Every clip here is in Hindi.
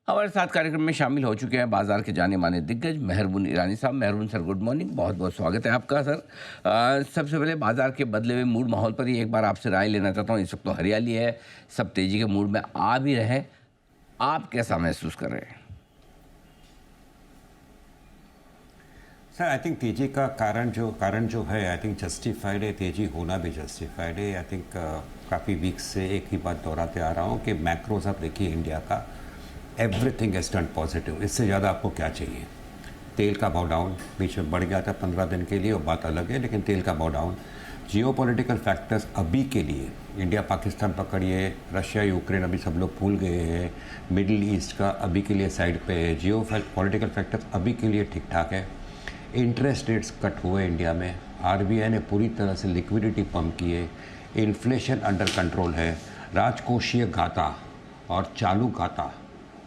हमारे साथ कार्यक्रम में शामिल हो चुके हैं बाजार के जाने माने दिग्गज मेहरबून ईरानी साहब। मेहरबून सर, गुड मॉर्निंग, बहुत बहुत स्वागत है आपका सर। सबसे पहले बाजार के बदले हुए मूड माहौल पर ही एक बार आपसे राय लेना चाहता हूँ। इस वक्त तो हरियाली है, सब तेजी के मूड में आ भी रहे, आप कैसा महसूस कर रहे हैं? सर, आई थिंक तेजी का कारण जो है, आई थिंक जस्टिफाइड है। तेजी होना भी जस्टिफाइड है। आई थिंक काफ़ी वीक से एक ही बात दोहराते आ रहा हूँ कि मैक्रोज आप देखिए इंडिया का, एवरीथिंग इज टर्न पॉजिटिव। इससे ज़्यादा आपको क्या चाहिए? तेल का भाव डाउन, बीच में बढ़ गया था 15 दिन के लिए, वो बात अलग है, लेकिन तेल का भाव डाउन। जियोपॉलिटिकल फैक्टर्स अभी के लिए, इंडिया पाकिस्तान पकड़िए, रशिया यूक्रेन अभी सब लोग भूल गए हैं, मिडिल ईस्ट का अभी के लिए साइड पे है। जियोपॉलिटिकल फैक्टर्स अभी के लिए ठीक ठाक है। इंटरेस्ट रेट्स कट हुए इंडिया में, आरबीआई ने पूरी तरह से लिक्विडिटी पंप किए, इन्फ्लेशन अंडर कंट्रोल है, राजकोषीय घाटा और चालू घाटा,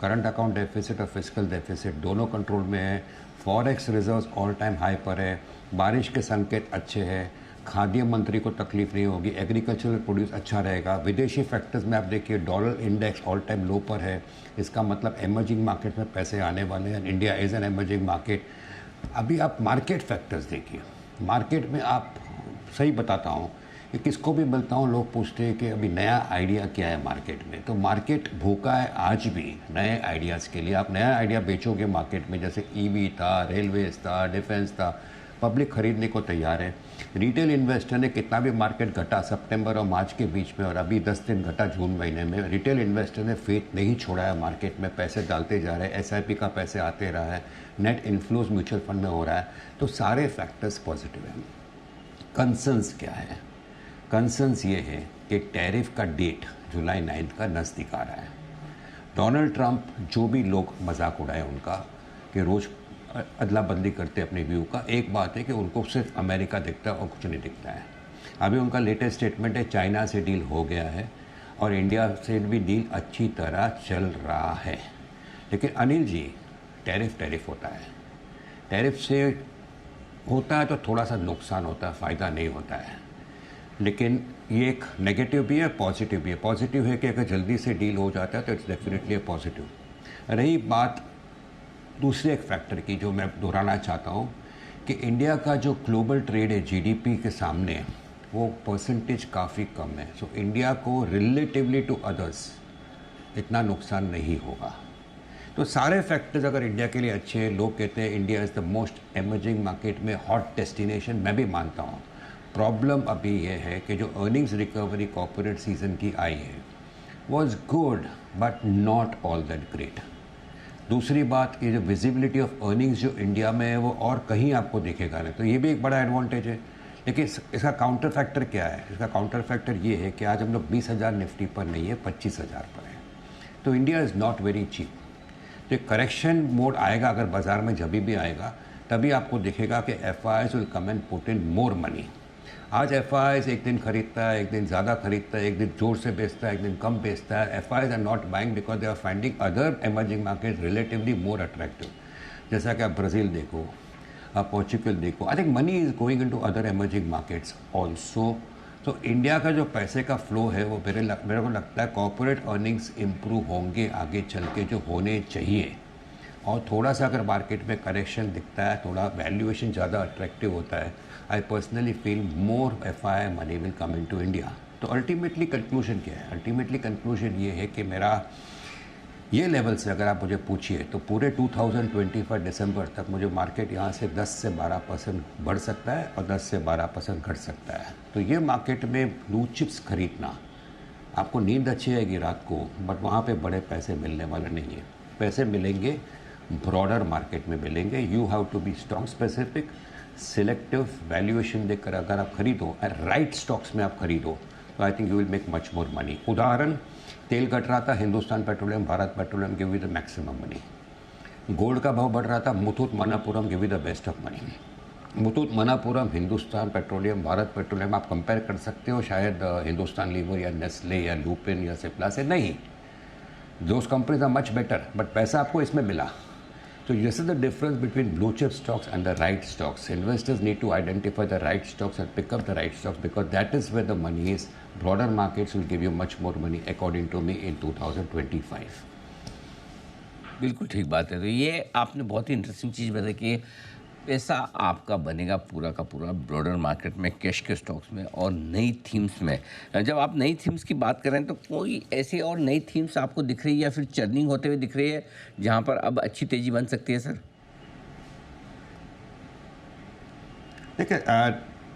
करंट अकाउंट डेफिसिट और फिजिकल डेफिसिट दोनों कंट्रोल में है। Forex reserves all time high पर है, बारिश के संकेत अच्छे हैं, खाद्य मंत्री को तकलीफ नहीं होगी, एग्रीकल्चरल प्रोड्यूस अच्छा रहेगा। विदेशी फैक्टर्स में आप देखिए, डॉलर इंडेक्स ऑल टाइम लो पर है, इसका मतलब एमर्जिंग मार्केट में पैसे आने वाले हैं। India is an emerging market. अभी आप मार्केट फैक्टर्स देखिए, मार्केट में आप, सही बताता हूँ कि किसको भी मिलता हूँ लोग पूछते हैं कि अभी नया आइडिया क्या है मार्केट में। तो मार्केट भूखा है आज भी नए आइडियाज़ के लिए। आप नया आइडिया बेचोगे मार्केट में, जैसे ईवी था, रेलवेज था, डिफेंस था, पब्लिक खरीदने को तैयार है। रिटेल इन्वेस्टर ने कितना भी मार्केट घटा सितंबर और मार्च के बीच में, और अभी 10 दिन घटा जून महीने में, रिटेल इन्वेस्टर ने फेथ नहीं छोड़ा है मार्केट में, पैसे डालते जा रहे हैं, एसआईपी का पैसे आते रहा है, नेट इन्फ्लोज म्यूचुअल फंड में हो रहा है। तो सारे फैक्टर्स पॉजिटिव हैं। कंसर्न्स क्या है? कंसर्न्स ये है कि टैरिफ का डेट जुलाई 9 का नज़दीक आ रहा है। डोनाल्ड ट्रंप, जो भी लोग मजाक उड़ाए उनका कि रोज़ अदला बदली करते अपने व्यू का, एक बात है कि उनको सिर्फ अमेरिका दिखता है और कुछ नहीं दिखता है। अभी उनका लेटेस्ट स्टेटमेंट है चाइना से डील हो गया है और इंडिया से भी डील अच्छी तरह चल रहा है। लेकिन अनिल जी, टैरिफ होता है, टैरिफ से होता है तो थोड़ा सा नुकसान होता है, फ़ायदा नहीं होता है। लेकिन ये एक नेगेटिव भी है, पॉजिटिव भी है। पॉजिटिव है कि अगर जल्दी से डील हो जाता है तो इट्स डेफिनेटली अ पॉजिटिव। रही बात दूसरे एक फैक्टर की, जो मैं दोहराना चाहता हूँ कि इंडिया का जो ग्लोबल ट्रेड है जीडीपी के सामने, वो परसेंटेज काफ़ी कम है। सो इंडिया को रिलेटिवली टू अदर्स इतना नुकसान नहीं होगा। तो सारे फैक्टर्स अगर इंडिया के लिए अच्छे हैं, लोग कहते हैं India is the most emerging market में हॉट डेस्टिनेशन, मैं भी मानता हूँ। प्रॉब्लम अभी ये है कि जो अर्निंग्स रिकवरी कॉर्पोरेट सीजन की आई है was good but not all that great. दूसरी बात, ये जो विजिबिलिटी ऑफ अर्निंग्स जो इंडिया में है वो और कहीं आपको दिखेगा नहीं, तो ये भी एक बड़ा एडवांटेज है। लेकिन इसका काउंटर फैक्टर क्या है? इसका काउंटर फैक्टर ये है कि आज हम लोग 20,000 निफ्टी पर नहीं है, 25,000 पर है। तो India is not very cheap. तो करेक्शन मोड आएगा अगर बाज़ार में, जब भी आएगा तभी आपको दिखेगा कि FIIs will come and put in more money. आज FIIs एक दिन खरीदता है, एक दिन ज़्यादा खरीदता है, एक दिन जोर से बेचता है, एक दिन कम बेचता है। FIIs are not buying because they are finding other emerging market relatively more attractive. जैसा कि आप ब्राज़ील देखो, आप पोर्चुगल देखो, I think money is going into other emerging markets also. तो इंडिया का जो पैसे का फ्लो है वो मेरे को लगता है कॉर्पोरेट अर्निंग्स इम्प्रूव होंगे आगे चल के, जो होने चाहिए। और थोड़ा सा अगर मार्केट में करेक्शन दिखता है, थोड़ा वैल्यूएशन ज़्यादा अट्रैक्टिव होता है, I personally feel more FII money will come in to India. तो अल्टीमेटली कंक्लूजन क्या है? अल्टीमेटली कंक्लूजन ये है कि मेरा ये लेवल से अगर आप मुझे पूछिए तो पूरे 2025 दिसंबर तक मुझे मार्केट यहाँ से 10 से 12% बढ़ सकता है और 10 से 12% घट सकता है। तो ये मार्केट में ब्लू चिप्स खरीदना, आपको नींद अच्छी आएगी रात को, बट वहाँ पे बड़े पैसे मिलने वाले नहीं है। पैसे मिलेंगे ब्रॉडर मार्केट में मिलेंगे। You have to be stock specific, selective, valuation देखकर अगर आप खरीदो, राइट स्टॉक्स में आप खरीदो, तो I think you will make much more money. उदाहरण, तेल घट रहा था, Hindustan petroleum, Bharat petroleum give you the maximum money. Gold का भाव बढ़ रहा था, Muthoot Manappuram give you the best of money. Muthoot Manappuram, Hindustan petroleum, Bharat petroleum आप कंपेयर कर सकते हो शायद हिंदुस्तान लीवर या नेस्ले या लुपिन या सिप्ला से नहीं। Those companies are much better, but पैसा आपको इसमें मिला। So this is the difference between blue chip stocks and the right stocks. Investors need to identify the right stocks and pick up the right stocks because that is where the money is. Broader markets will give you much more money according to me in 2025. बिल्कुल ठीक बात है। तो ये आपने बहुत ही इंटरेस्टिंग चीज़ बताई कि पैसा आपका बनेगा पूरा का पूरा ब्रॉडर मार्केट में, कैश के स्टॉक्स में और नई थीम्स में। जब आप नई थीम्स की बात करें तो कोई ऐसी और नई थीम्स आपको दिख रही है या फिर चर्निंग होते हुए दिख रही है, जहाँ पर अब अच्छी तेज़ी बन सकती है सर? देखिए,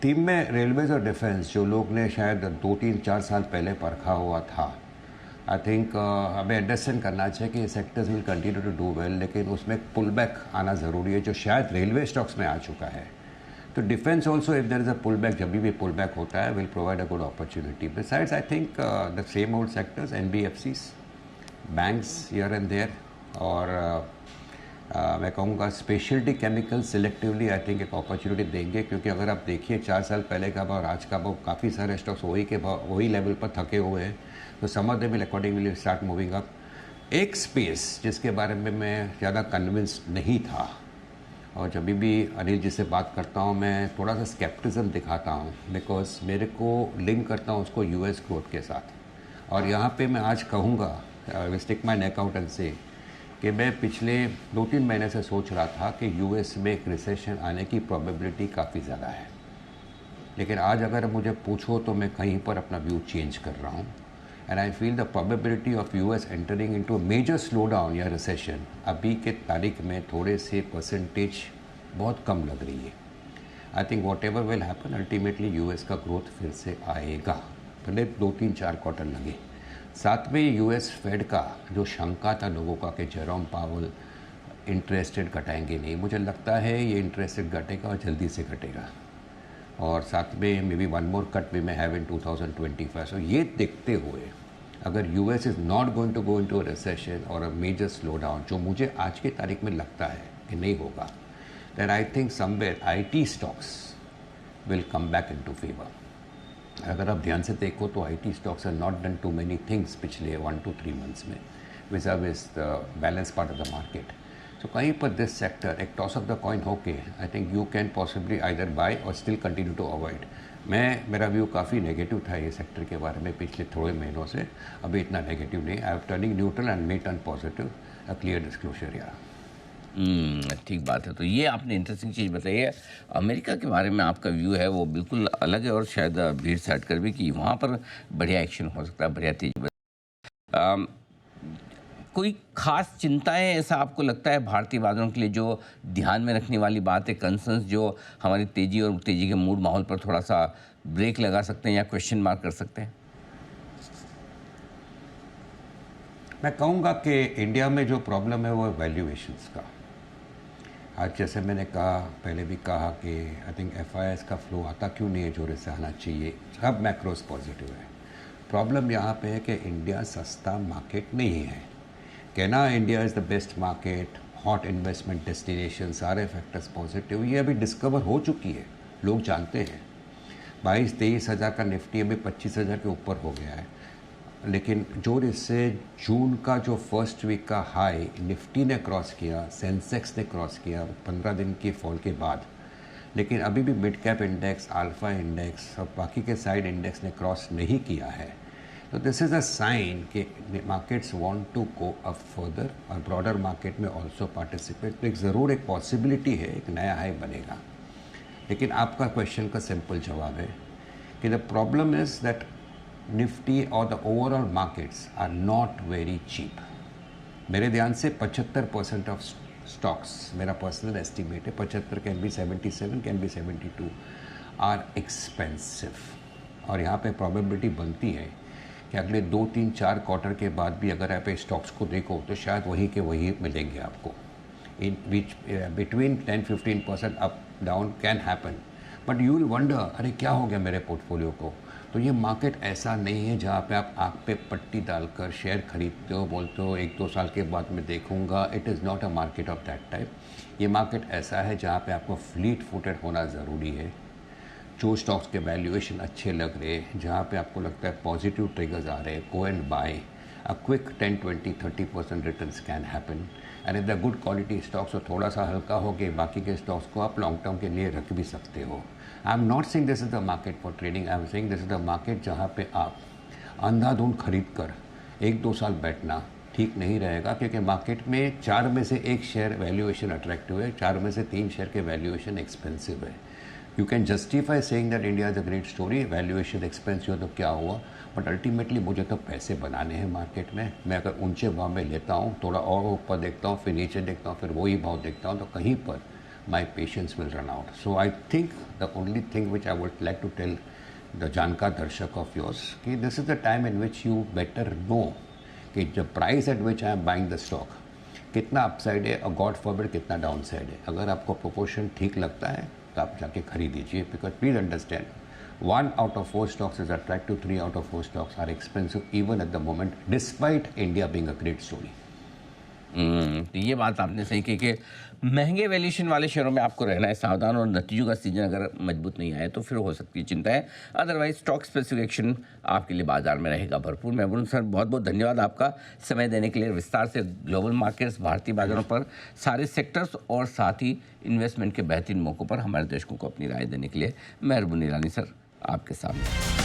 टीम में रेलवेज और डिफेंस जो लोग ने शायद 2-3-4 साल पहले परखा हुआ था, आई थिंक हमें अंडरस्टैंड करना चाहिए कि sectors will continue to do well, लेकिन उसमें पुल बैक आना ज़रूरी है, जो शायद रेलवे स्टॉक्स में आ चुका है। तो defence also, if there is a pull back, जब भी पुल बैक होता है, will provide a good opportunity. Besides I think the same old sectors, NBFCs, banks here and there, और मैं कहूँगा speciality chemical selectively I think एक अपॉर्चुनिटी देंगे, क्योंकि अगर आप देखिए 4 साल पहले का भाव और आज का भाव, काफ़ी सारे स्टॉक्स वही के भाव वही लेवल पर थके हुए हैं। तो some of they will accordingly start moving up. एक स्पेस जिसके बारे में मैं ज़्यादा कन्विंस्ड नहीं था, और जब भी अनिल जी से बात करता हूँ मैं थोड़ा सा स्केप्टिज्म दिखाता हूँ, बिकॉज मेरे को लिंक करता हूँ उसको US ग्रोथ के साथ। और यहाँ पे मैं आज कहूँगा, stick my neck out and से, कि मैं पिछले 2-3 महीने से सोच रहा था कि US में एक रिसेशन आने की प्रोबेबिलिटी काफ़ी ज़्यादा है, लेकिन आज अगर मुझे पूछो तो मैं कहीं पर अपना व्यू चेंज कर रहा हूँ। And I feel the probability of US entering into major slow down या रिसेशन अभी के तारीख में थोड़े से परसेंटेज बहुत कम लग रही है। I think what ever will happen, ultimately US का ग्रोथ फिर से आएगा, भले 2-3-4 क्वार्टर लगे। साथ में US फेड का जो शंका था लोगों का कि जेरोम पावल इंटरेस्ट रेट घटाएंगे नहीं, मुझे लगता है ये इंटरेस्ट रेट घटेगा और जल्दी से घटेगा। और साथ में may be one more cut we may have in 2025। So ये देखते हुए अगर US is not going to go into a recession और अ मेजर स्लो डाउन, जो मुझे आज की तारीख में लगता है कि नहीं होगा, then I think somewhere IT stocks will come back into favour. अगर आप ध्यान से देखो तो IT stocks are not done too many things पिछले 1 to 3 मंथ्स में, with the balance part of the market. तो कहीं पर दिस सेक्टर एक टॉस ऑफ द कॉइन होके I think you can possibly either buy और स्टिल कंटिन्यू टू अवॉइड। मेरा व्यू काफ़ी नेगेटिव था ये सेक्टर के बारे में पिछले थोड़े महीनों से, अभी इतना नेगेटिव नहीं। I am turning neutral and may turn positive, a clear disclosure या। ठीक बात है। तो ये आपने इंटरेस्टिंग चीज़ बताई है। अमेरिका के बारे में आपका व्यू है वो बिल्कुल अलग है और शायद भीड़ से हटकर भी कि वहाँ पर बढ़िया एक्शन हो सकता है, बढ़िया तेज़ी अम, कोई खास चिंताएं ऐसा आपको लगता है भारतीय बाजारों के लिए जो ध्यान में रखने वाली बात है, कंसर्न्स जो हमारी तेज़ी और तेज़ी के मूड माहौल पर थोड़ा सा ब्रेक लगा सकते हैं या क्वेश्चन मार्क कर सकते हैं? मैं कहूँगा कि इंडिया में जो प्रॉब्लम है वो वैल्यूएशंस का। आज जैसे मैंने कहा, पहले भी कहा कि आई थिंक FIS का फ्लो आता क्यों नहीं है जो से आना चाहिए, सब मैक्रोस पॉजिटिव है। प्रॉब्लम यहाँ पे है कि इंडिया सस्ता मार्केट नहीं है। कहना India is the best market, hot investment destination, सारे फैक्टर्स पॉजिटिव, ये अभी डिस्कवर हो चुकी है, लोग जानते हैं। 22-23 हज़ार का निफ्टी अभी 25 हज़ार के ऊपर हो गया है, लेकिन जो इससे जून का जो फर्स्ट वीक का हाई निफ्टी ने क्रॉस किया, सेंसेक्स ने क्रॉस किया 15 दिन के फॉल के बाद, लेकिन अभी भी mid cap index, alpha index और बाकी के साइड इंडेक्स ने क्रॉस नहीं किया है। तो दिस इज़ अ साइन कि markets want to go up further और ब्रॉडर मार्केट में ऑल्सो पार्टिसिपेट। तो एक ज़रूर एक पॉसिबिलिटी है, एक नया हाई बनेगा। लेकिन आपका क्वेश्चन का सिंपल जवाब है कि the problem is that Nifty और the overall markets are not very cheap. मेरे ध्यान से 75% ऑफ स्टॉक्स, मेरा पर्सनल एस्टिमेट है 75, can be 77, can be 72, are expensive. और यहाँ पे प्रोबेबिलिटी बनती है कि अगले 2-3-4 क्वार्टर के बाद भी अगर आप स्टॉक्स को देखो तो शायद वही के वही मिलेंगे आपको। In which between 10-15% up down can happen, but you will wonder, अरे क्या हो गया मेरे पोर्टफोलियो को। तो ये मार्केट ऐसा नहीं है जहाँ पे आप आँख पे पट्टी डालकर शेयर खरीदते हो, बोलते हो 1-2 साल के बाद मैं देखूंगा। It is not a market of that type. ये मार्केट ऐसा है जहाँ पे आपको फ्लीट फुटेड होना ज़रूरी है। जो स्टॉक्स के वैल्यूएशन अच्छे लग रहे हैं, जहाँ पे आपको लगता है पॉजिटिव ट्रिगर्स आ रहे हैं, go and buy. A quick 10-20-30% returns can happen and if the good quality stocks तो थोड़ा सा हल्का हो के बाकी के स्टॉक्स को आप लॉन्ग टर्म के लिए रख भी सकते हो। I am not saying this is the market for trading, I am saying this is the market जहाँ पे आप अंधाधुंध खरीद कर 1-2 साल बैठना ठीक नहीं रहेगा, क्योंकि मार्केट में 4 में से 1 शेयर वैल्यूएशन अट्रैक्टिव है, 4 में से 3 शेयर के वैल्यूएशन एक्सपेंसिव है। You can justify saying that India is a great story, valuation expensive तो क्या हुआ, बट अल्टीमेटली मुझे तो पैसे बनाने हैं मार्केट में। मैं अगर ऊंचे भाव में लेता हूँ, थोड़ा और ऊपर देखता हूँ, फिर नीचे देखता हूँ, फिर वही भाव देखता हूँ, तो कहीं पर my patience will run out. So I think the only thing which I would like to tell the जानकार दर्शक ऑफ योर्स कि this is the time in which you better know कि the price at which I am buying the stock कितना अपसाइड है और गॉड फॉरबिड कितना डाउन साइड है। अगर आपको प्रोपोर्शन ठीक लगता है तो आप जाके खरीदीजिए, because please understand 1 out of 4 stocks is attractive, 3 out of 4 stocks are expensive even at the moment, despite India being a great story. तो ये बात आपने सही कही कि महंगे वैल्यूएशन वाले शेयरों में आपको रहना है सावधान, और नतीजों का सीजन अगर मजबूत नहीं आए तो फिर हो सकती है चिंता है। अदरवाइज स्टॉक स्पेसिफिक एक्शन आपके लिए बाजार में रहेगा भरपूर। मैं बोलूँ सर, बहुत बहुत धन्यवाद आपका समय देने के लिए, विस्तार से ग्लोबल मार्केट्स, भारतीय बाजारों पर, सारे सेक्टर्स और साथ ही इन्वेस्टमेंट के बेहतरीन मौक़ों पर हमारे दर्शकों को अपनी राय देने के लिए। मेहरबानी ईरानी सर, आपके सामने।